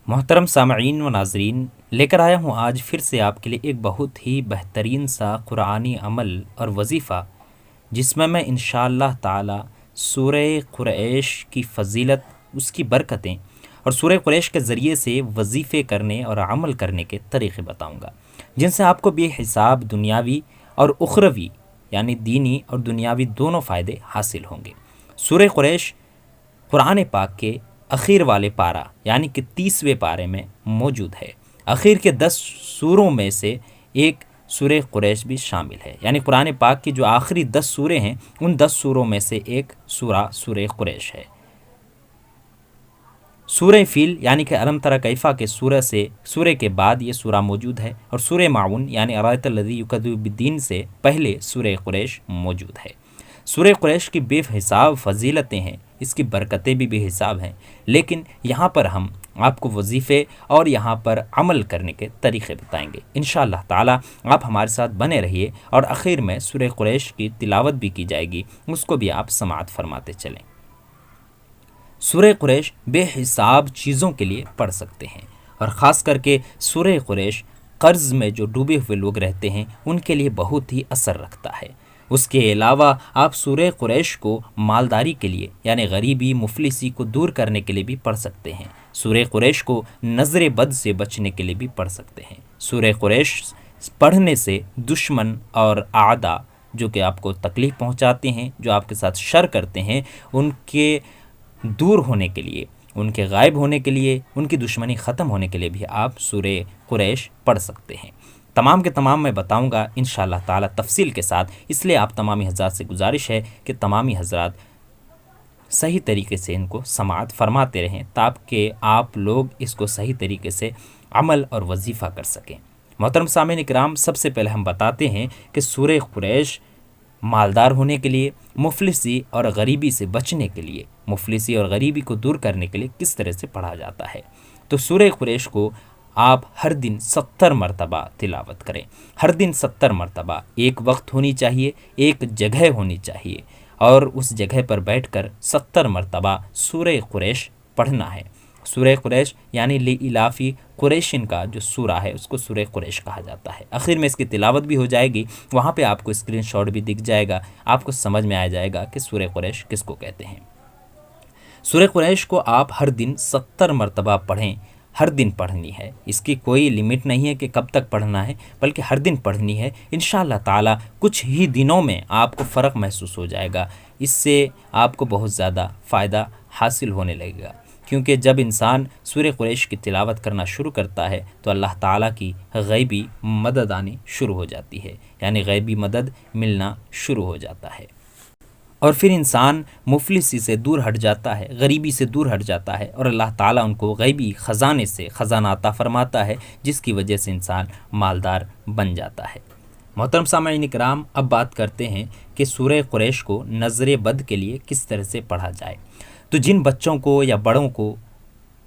محترم سامعین و ناظرین، لے کر آیا ہوں آج پھر سے آپ کے لیے ایک بہت ہی بہترین سا قرآنی عمل اور وظیفہ، جس میں انشاءاللہ تعالی سورہ قریش کی فضیلت، اس کی برکتیں اور سورہ قریش کے ذریعے سے وظیفے کرنے اور عمل کرنے کے طریقے بتاؤں گا، جن سے آپ کو بے حساب دنیاوی اور اخروی یعنی دینی اور دنیاوی دونوں فائدے حاصل ہوں گے۔ سورہ قریش قرآن پاک کے اخیر والے پارہ یعنی کہ 30ویں پارے میں موجود ہے۔ اخیر کے 10 سوروں میں سے ایک سورہ قریش بھی شامل ہے، یعنی قرآن پاک کی جو آخری 10 سورے ہیں ان 10 سوروں میں سے ایک سورہ قریش ہے۔ سورہ فیل یعنی کہ الم تری کیف کے سورہ کے بعد یہ سورہ موجود ہے، اور سورہ معون یعنی ارایت الذی یکذب بالدین سے پہلے سورہ قریش موجود ہے۔ سورہ قریش کی بے حساب فضیلتیں ہیں، اس کی برکتیں بھی بے حساب ہیں، لیکن یہاں پر ہم آپ کو وظیفے اور یہاں پر عمل کرنے کے طریقے بتائیں گے۔ انشاءاللہ تعالی آپ ہمارے ساتھ بنے رہیے، اور آخر میں سورہ قریش کی تلاوت بھی کی جائے گی، اس کو بھی آپ سماعت فرماتے چلیں۔ سورہ قریش بے حساب چیزوں کے لیے پڑھ سکتے ہیں، اور خاص کر کے سورہ قریش قرض میں جو ڈوبے ہوئے لوگ رہتے ہیں ان کے لیے بہت ہی اثر رکھتا ہے۔ اس کے علاوہ آپ سورہ قریش کو مالداری کے لیے یعنی غریبی مفلسی کو دور کرنے کے لیے بھی پڑھ سکتے ہیں۔ سورہ قریش کو نظر بد سے بچنے کے لیے بھی پڑھ سکتے ہیں۔ سورہ قریش پڑھنے سے دشمن اور اعداء جو کہ آپ کو تکلیف پہنچاتے ہیں، جو آپ کے ساتھ شر کرتے ہیں، ان کے دور ہونے کے لیے، ان کے غائب ہونے کے لیے، ان کی دشمنی ختم ہونے کے لیے بھی آپ سورہ قریش پڑھ سکتے ہیں۔ تمام کے تمام میں بتاؤں گا انشاءاللہ تعالی تفصیل کے ساتھ، اس لیے آپ تمامی حضرات سے گزارش ہے کہ تمامی حضرات صحیح طریقے سے ان کو سماعت فرماتے رہیں، تاکہ آپ لوگ اس کو صحیح طریقے سے عمل اور وظیفہ کر سکیں۔ محترم سامعین کرام، سب سے پہلے ہم بتاتے ہیں کہ سورہ قریش مالدار ہونے کے لیے، مفلسی اور غریبی سے بچنے کے لیے، مفلسی اور غریبی کو دور کرنے کے لیے کس طرح سے پڑھا جاتا ہے۔ تو سورہ قریش کو آپ ہر دن 70 مرتبہ تلاوت کریں، ہر دن 70 مرتبہ، ایک وقت ہونی چاہیے، ایک جگہ ہونی چاہیے، اور اس جگہ پر بیٹھ کر 70 مرتبہ سورہ قریش پڑھنا ہے۔ سورہ قریش یعنی لإلاف قریشن کا جو سورہ ہے اس کو سورہ قریش کہا جاتا ہے۔ آخر میں اس کی تلاوت بھی ہو جائے گی، وہاں پہ آپ کو اسکرین شاٹ بھی دکھ جائے گا، آپ کو سمجھ میں آ جائے گا کہ سورہ قریش کس کو کہتے ہیں۔ سورہ قریش کو آپ ہر دن 70 مرتبہ پڑھیں، ہر دن پڑھنی ہے، اس کی کوئی لمٹ نہیں ہے کہ کب تک پڑھنا ہے، بلکہ ہر دن پڑھنی ہے۔ انشاءاللہ تعالی کچھ ہی دنوں میں آپ کو فرق محسوس ہو جائے گا، اس سے آپ کو بہت زیادہ فائدہ حاصل ہونے لگے گا، کیونکہ جب انسان سورہ قریش کی تلاوت کرنا شروع کرتا ہے تو اللہ تعالیٰ کی غیبی مدد آنی شروع ہو جاتی ہے، یعنی غیبی مدد ملنا شروع ہو جاتا ہے، اور پھر انسان مفلسی سے دور ہٹ جاتا ہے، غریبی سے دور ہٹ جاتا ہے، اور اللہ تعالیٰ ان کو غیبی خزانے سے خزانہ عطا فرماتا ہے، جس کی وجہ سے انسان مالدار بن جاتا ہے۔ محترم سامعین کرام، اب بات کرتے ہیں کہ سورہ قریش کو نظر بد کے لیے کس طرح سے پڑھا جائے۔ تو جن بچوں کو یا بڑوں کو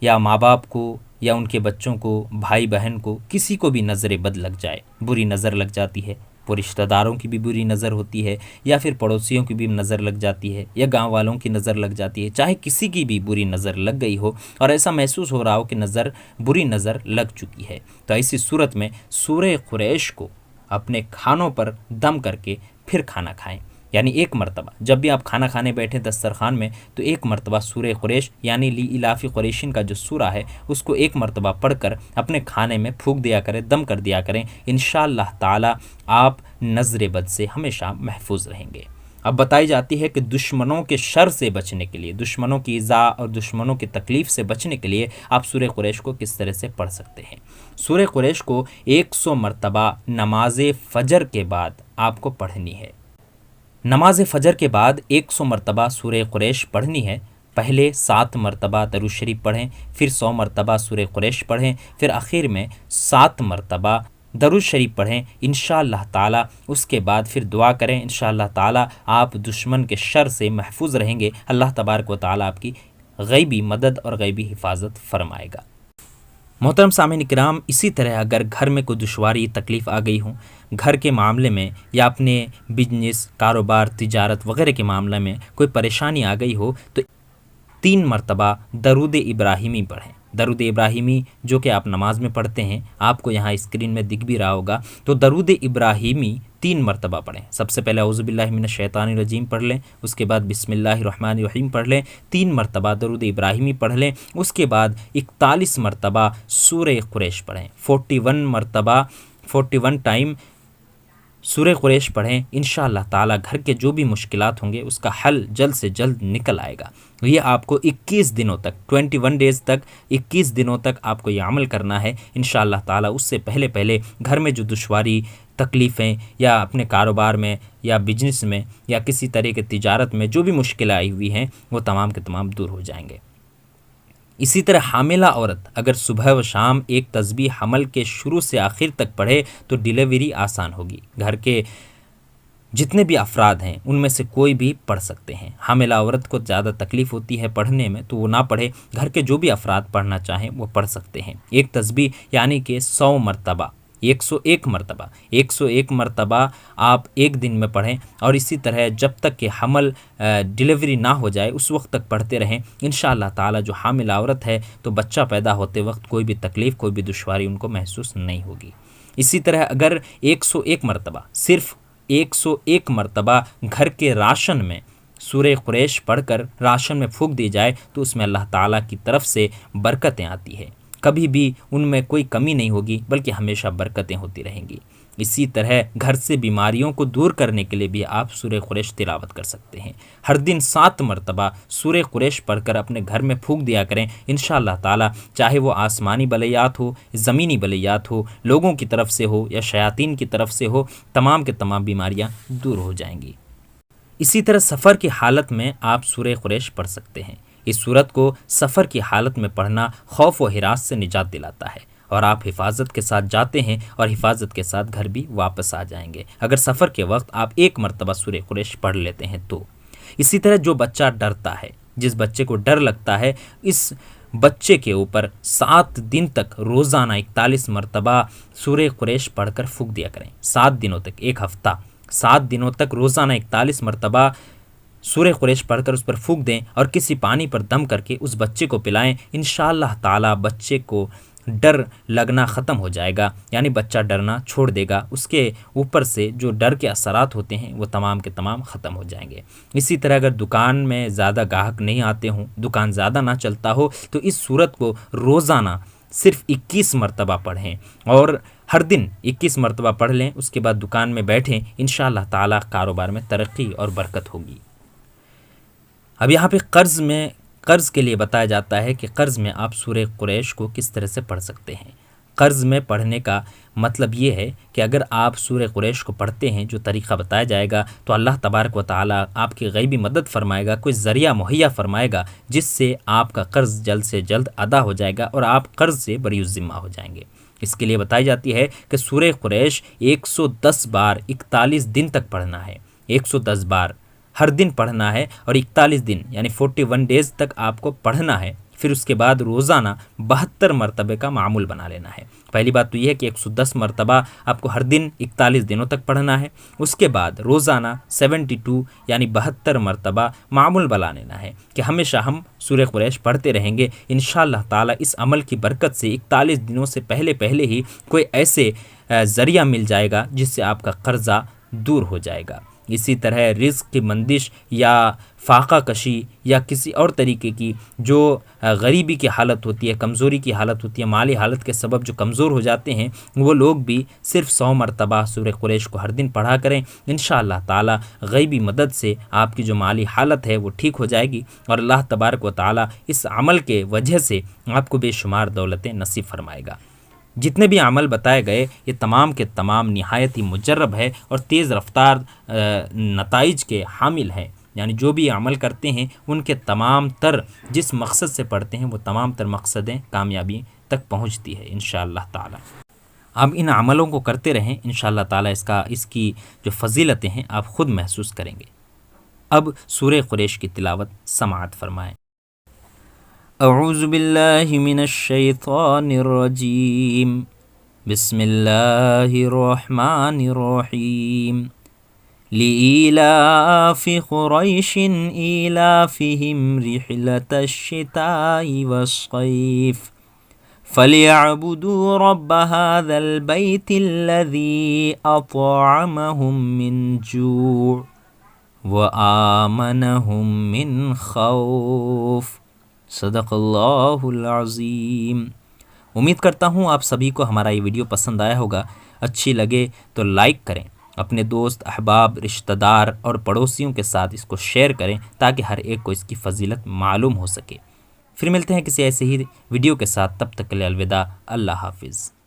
یا ماں باپ کو یا ان کے بچوں کو، بھائی بہن کو، کسی کو بھی نظر بد لگ جائے، بری نظر لگ جاتی ہے، وہ رشتہ داروں کی بھی بری نظر ہوتی ہے، یا پھر پڑوسیوں کی بھی نظر لگ جاتی ہے، یا گاؤں والوں کی نظر لگ جاتی ہے، چاہے کسی کی بھی بری نظر لگ گئی ہو اور ایسا محسوس ہو رہا ہو کہ بری نظر لگ چکی ہے، تو ایسی صورت میں سورہ قریش کو اپنے کھانوں پر دم کر کے پھر کھانا کھائیں، یعنی ایک مرتبہ جب بھی آپ کھانا کھانے بیٹھیں دسترخوان میں تو ایک مرتبہ سورہ قریش یعنی لإلاف قریشن کا جو سورہ ہے اس کو ایک مرتبہ پڑھ کر اپنے کھانے میں پھونک دیا کریں، دم کر دیا کریں، انشاءاللہ تعالی آپ نظر بد سے ہمیشہ محفوظ رہیں گے۔ اب بتائی جاتی ہے کہ دشمنوں کے شر سے بچنے کے لیے، دشمنوں کی ایذا اور دشمنوں کی تکلیف سے بچنے کے لیے آپ سورہ قریش کو کس طرح سے پڑھ سکتے ہیں۔ سورہ قریش کو 100 مرتبہ نماز فجر کے بعد آپ کو پڑھنی ہے۔ نماز فجر کے بعد 100 مرتبہ سورہ قریش پڑھنی ہے۔ پہلے 7 مرتبہ درود شریف پڑھیں، پھر 100 مرتبہ سورہ قریش پڑھیں، پھر آخر میں 7 مرتبہ درود شریف پڑھیں انشاءاللہ تعالی۔ اس کے بعد پھر دعا کریں، انشاءاللہ تعالی آپ دشمن کے شر سے محفوظ رہیں گے، اللہ تبارک و تعالی آپ کی غیبی مدد اور غیبی حفاظت فرمائے گا۔ محترم سامعین کرام، اسی طرح اگر گھر میں کوئی دشواری تکلیف آ گئی ہوں، گھر کے معاملے میں یا اپنے بزنس کاروبار تجارت وغیرہ کے معاملے میں کوئی پریشانی آ گئی ہو، تو 3 مرتبہ درود ابراہیمی پڑھیں۔ درود ابراہیمی جو کہ آپ نماز میں پڑھتے ہیں، آپ کو یہاں اسکرین میں دکھ بھی رہا ہوگا، تو درود ابراہیمی 3 مرتبہ پڑھیں۔ سب سے پہلے اعوذ باللہ من الشیطان الرجیم پڑھ لیں، اس کے بعد بسم اللہ الرحمن الرحیم پڑھ لیں، 3 مرتبہ درود ابراہیمی پڑھ لیں، اس کے بعد 41 مرتبہ سورہ قریش پڑھیں، 41 مرتبہ 41 ٹائم سورہ قریش پڑھیں۔ انشاءاللہ تعالی گھر کے جو بھی مشکلات ہوں گے اس کا حل جلد سے جلد نکل آئے گا۔ یہ آپ کو 21 دنوں تک 21 ڈیز تک 21 دنوں تک آپ کو یہ عمل کرنا ہے انشاءاللہ تعالی۔ اس سے پہلے گھر میں جو دشواری تکلیفیں یا اپنے کاروبار میں یا بزنس میں یا کسی طرح کے تجارت میں جو بھی مشکلیں آئی ہوئی ہیں وہ تمام کے تمام دور ہو جائیں گے۔ اسی طرح حاملہ عورت اگر صبح و شام ایک تسبیح حمل کے شروع سے آخر تک پڑھے تو ڈیلیوری آسان ہوگی۔ گھر کے جتنے بھی افراد ہیں ان میں سے کوئی بھی پڑھ سکتے ہیں۔ حاملہ عورت کو زیادہ تکلیف ہوتی ہے پڑھنے میں تو وہ نہ پڑھے، گھر کے جو بھی افراد پڑھنا چاہیں وہ پڑھ سکتے ہیں۔ ایک تسبیح یعنی کہ 100 مرتبہ 101 مرتبہ 101 مرتبہ آپ ایک دن میں پڑھیں، اور اسی طرح جب تک کہ حمل ڈیلیوری نہ ہو جائے اس وقت تک پڑھتے رہیں۔ انشاءاللہ تعالی جو حاملہ عورت ہے تو بچہ پیدا ہوتے وقت کوئی بھی تکلیف کوئی بھی دشواری ان کو محسوس نہیں ہوگی۔ اسی طرح اگر 101 مرتبہ صرف 101 مرتبہ گھر کے راشن میں سورہ قریش پڑھ کر راشن میں پھونک دی جائے تو اس میں اللہ تعالیٰ کی طرف سے برکتیں آتی ہیں، کبھی بھی ان میں کوئی کمی نہیں ہوگی بلکہ ہمیشہ برکتیں ہوتی رہیں گی۔ اسی طرح گھر سے بیماریوں کو دور کرنے کے لیے بھی آپ سورہ قریش تلاوت کر سکتے ہیں۔ ہر دن 7 مرتبہ سورہ قریش پڑھ کر اپنے گھر میں پھونک دیا کریں، انشاءاللہ تعالی چاہے وہ آسمانی بلیات ہو، زمینی بلیات ہو، لوگوں کی طرف سے ہو یا شیاطین کی طرف سے ہو، تمام کے تمام بیماریاں دور ہو جائیں گی۔ اسی طرح سفر کی حالت میں آپ سورہ قریش پڑھ سکتے ہیں۔ اس سورت کو سفر کی حالت میں پڑھنا خوف و ہراس سے نجات دلاتا ہے، اور آپ حفاظت کے ساتھ جاتے ہیں اور حفاظت کے ساتھ گھر بھی واپس آ جائیں گے اگر سفر کے وقت آپ 1 مرتبہ سورہ قریش پڑھ لیتے ہیں تو۔ اسی طرح جو بچہ ڈرتا ہے، جس بچے کو ڈر لگتا ہے، اس بچے کے اوپر 7 دن تک روزانہ 41 مرتبہ سورہ قریش پڑھ کر پھونک دیا کریں۔ 7 دنوں تک، ایک ہفتہ 7 دنوں تک روزانہ 41 مرتبہ سورہ قریش پڑھ کر اس پر پھونک دیں اور کسی پانی پر دم کر کے اس بچے کو پلائیں۔ انشاءاللہ تعالی بچے کو ڈر لگنا ختم ہو جائے گا، یعنی بچہ ڈرنا چھوڑ دے گا، اس کے اوپر سے جو ڈر کے اثرات ہوتے ہیں وہ تمام کے تمام ختم ہو جائیں گے۔ اسی طرح اگر دکان میں زیادہ گاہک نہیں آتے ہوں، دکان زیادہ نہ چلتا ہو، تو اس سورت کو روزانہ صرف 21 مرتبہ پڑھیں، اور ہر دن 21 مرتبہ پڑھ لیں، اس کے بعد دکان میں بیٹھیں، انشاءاللہ تعالی کاروبار میں ترقی اور برکت ہوگی۔ اب یہاں پہ قرض کے لیے بتایا جاتا ہے کہ قرض میں آپ سورہ قریش کو کس طرح سے پڑھ سکتے ہیں۔ قرض میں پڑھنے کا مطلب یہ ہے کہ اگر آپ سورہ قریش کو پڑھتے ہیں، جو طریقہ بتایا جائے گا، تو اللہ تبارک و تعالی آپ کی غیبی مدد فرمائے گا، کوئی ذریعہ مہیا فرمائے گا جس سے آپ کا قرض جلد سے جلد ادا ہو جائے گا اور آپ قرض سے بری الذمہ ہو جائیں گے۔ اس کے لیے بتائی جاتی ہے کہ سورہ قریش 110 بار 41 دن تک پڑھنا ہے، 110 بار ہر دن پڑھنا ہے، اور 41 دن یعنی 41 ڈیز تک آپ کو پڑھنا ہے۔ پھر اس کے بعد روزانہ 72 مرتبے کا معمول بنا لینا ہے۔ پہلی بات تو یہ ہے کہ 110 مرتبہ آپ کو ہر دن 41 دنوں تک پڑھنا ہے، اس کے بعد روزانہ 72 یعنی 72 مرتبہ معمول بنا لینا ہے کہ ہمیشہ ہم سورہ قریش پڑھتے رہیں گے۔ انشاءاللہ تعالی اس عمل کی برکت سے 41 دنوں سے پہلے ہی کوئی ایسے ذریعہ مل جائے گا جس سے آپ کا قرضہ دور ہو جائے گا۔ اسی طرح رزق کی بندش یا فاقہ کشی یا کسی اور طریقے کی جو غریبی کی حالت ہوتی ہے، کمزوری کی حالت ہوتی ہے، مالی حالت کے سبب جو کمزور ہو جاتے ہیں، وہ لوگ بھی صرف 100 مرتبہ سورہ قریش کو ہر دن پڑھا کریں۔ انشاءاللہ تعالی غیبی مدد سے آپ کی جو مالی حالت ہے وہ ٹھیک ہو جائے گی، اور اللہ تبارک و تعالی اس عمل کے وجہ سے آپ کو بے شمار دولتیں نصیب فرمائے گا۔ جتنے بھی عمل بتائے گئے یہ تمام کے تمام نہایت ہی مجرب ہے اور تیز رفتار نتائج کے حامل ہیں، یعنی جو بھی عمل کرتے ہیں ان کے تمام تر جس مقصد سے پڑھتے ہیں وہ تمام تر مقصدیں کامیابی تک پہنچتی ہے انشاءاللہ تعالی۔ اب ان عملوں کو کرتے رہیں، انشاءاللہ تعالی اس کی جو فضیلتیں ہیں آپ خود محسوس کریں گے۔ اب سورہ قریش کی تلاوت سماعت فرمائیں۔ اعوذ باللہ من الشیطان الرجیم، بسم اللہ الرحمن الرحیم، لإيلاف قریش إيلافهم رحلة الشتاء والصيف فليعبدوا رب هذا البيت الذي أطعمهم من جوع وآمنهم من خوف۔ صدق اللہ العظیم۔ امید کرتا ہوں آپ سبھی کو ہمارا یہ ویڈیو پسند آیا ہوگا۔ اچھی لگے تو لائک کریں، اپنے دوست، احباب، رشتہ دار اور پڑوسیوں کے ساتھ اس کو شیئر کریں تاکہ ہر ایک کو اس کی فضیلت معلوم ہو سکے۔ پھر ملتے ہیں کسی ایسے ہی ویڈیو کے ساتھ، تب تک کے لیے الوداع، اللہ حافظ۔